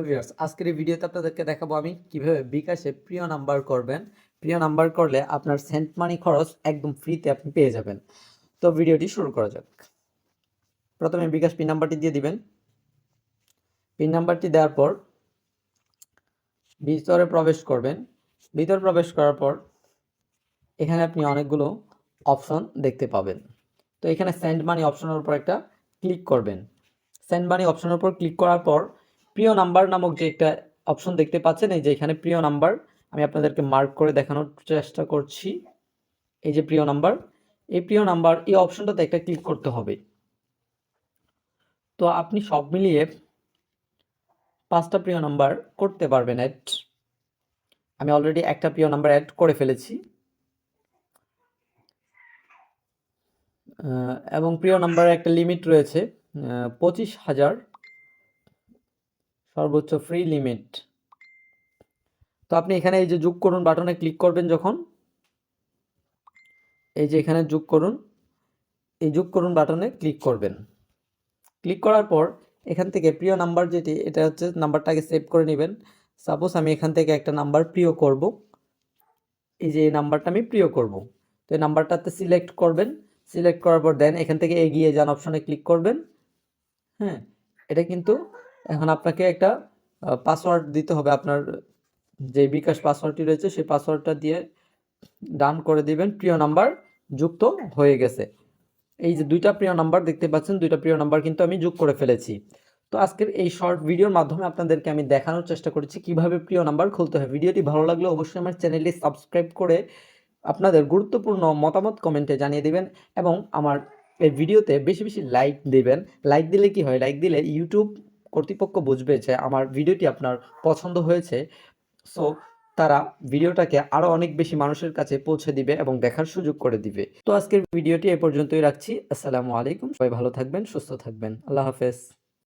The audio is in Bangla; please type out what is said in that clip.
ভিউয়ার্স, আজকের এই ভিডিওতে আপনাদেরকে দেখাবো আমি কিভাবে বিকাশে প্রিয় নাম্বার করবেন। প্রিয় নাম্বার করলে আপনার সেন্ট মানি খরচ একদম ফ্রিতে আপনি পেয়ে যাবেন। তো ভিডিওটি শুরু করা যাক। প্রথমে বিকাশ পিন নাম্বারটি দিয়ে দিবেন। পিন নাম্বারটি দেওয়ার পর ভিতরে প্রবেশ করবেন। ভিতরে প্রবেশ করার পর এখানে আপনি অনেকগুলো অপশন দেখতে পাবেন। তো এখানে সেন্ড মানি অপশনের উপর একটা ক্লিক করবেন। সেন্ড মানি অপশনের উপর ক্লিক করার পর প্রিয় নাম্বার নামক যে একটা অপশন দেখতে পাচ্ছেন, এই যে এখানে প্রিয় নাম্বার, আমি আপনাদেরকে মার্ক করে দেখানোর চেষ্টা করছি। এই যে প্রিয় নাম্বার, এই প্রিয় নাম্বার এই অপশনটাতে একটা ক্লিক করতে হবে। তো আপনি সব মিলিয়ে 5টা প্রিয় নাম্বার করতে পারবেন অ্যাড। আমি অলরেডি একটা প্রিয় নাম্বার অ্যাড করে ফেলেছি। এবং প্রিয় নাম্বারের একটা লিমিট রয়েছে 25,000 সর্বোচ্চ ফ্রি লিমিট। তো আপনি এখানে এই যে যোগ করুন বাটনে ক্লিক করবেন যখন, এই যে এখানে যোগ করুন, এই যোগ করুন বাটনে ক্লিক করবেন। ক্লিক করার পর এখান থেকে প্রিয় নাম্বার যেটি, এটা হচ্ছে নাম্বারটাকে সেভ করে নেবেন। সাপোজ আমি এখান থেকে একটা নাম্বার প্রিয় করব, এই যে এই নাম্বারটা আমি প্রিয় করব। তো এই নাম্বারটাতে সিলেক্ট করবেন। সিলেক্ট করার পর দেন এখান থেকে এগিয়ে যান অপশনে ক্লিক করবেন। হ্যাঁ, এটা কিন্তু এখন আপনাকে একটা পাসওয়ার্ড দিতে হবে। আপনার যে বিকাশ পাসওয়ার্ডটি রয়েছে সেই পাসওয়ার্ডটা দিয়ে ডান করে দিবেন। প্রিয় নাম্বার যুক্ত হয়ে গেছে। এই যে দুইটা প্রিয় নাম্বার দেখতে পাচ্ছেন, দুইটা প্রিয় নাম্বার কিন্তু আমি যোগ করে ফেলেছি। তো আজকের এই শর্ট ভিডিওর মাধ্যমে আপনাদেরকে আমি দেখানোর চেষ্টা করেছি কিভাবে প্রিয় নাম্বার খুলতে হয়। ভিডিওটি ভালো লাগলে অবশ্যই আমার চ্যানেলটি সাবস্ক্রাইব করে আপনাদের গুরুত্বপূর্ণ মতামত কমেন্টে জানিয়ে দিবেন এবং আমার এই ভিডিওতে বেশি বেশি লাইক দিবেন। লাইক দিলে কি হয়, লাইক দিলে ইউটিউব কর্তৃপক্ষ বুঝবে যে আমার ভিডিওটি আপনার পছন্দ হয়েছে। সো তারা ভিডিওটাকে আরো অনেক বেশি মানুষের কাছে পৌঁছে দিবে এবং দেখার সুযোগ করে দিবে। তো আজকের ভিডিওটি এ পর্যন্তই রাখছি। আসসালামু আলাইকুম। সবাই ভালো থাকবেন, সুস্থ থাকবেন। আল্লাহ হাফেজ।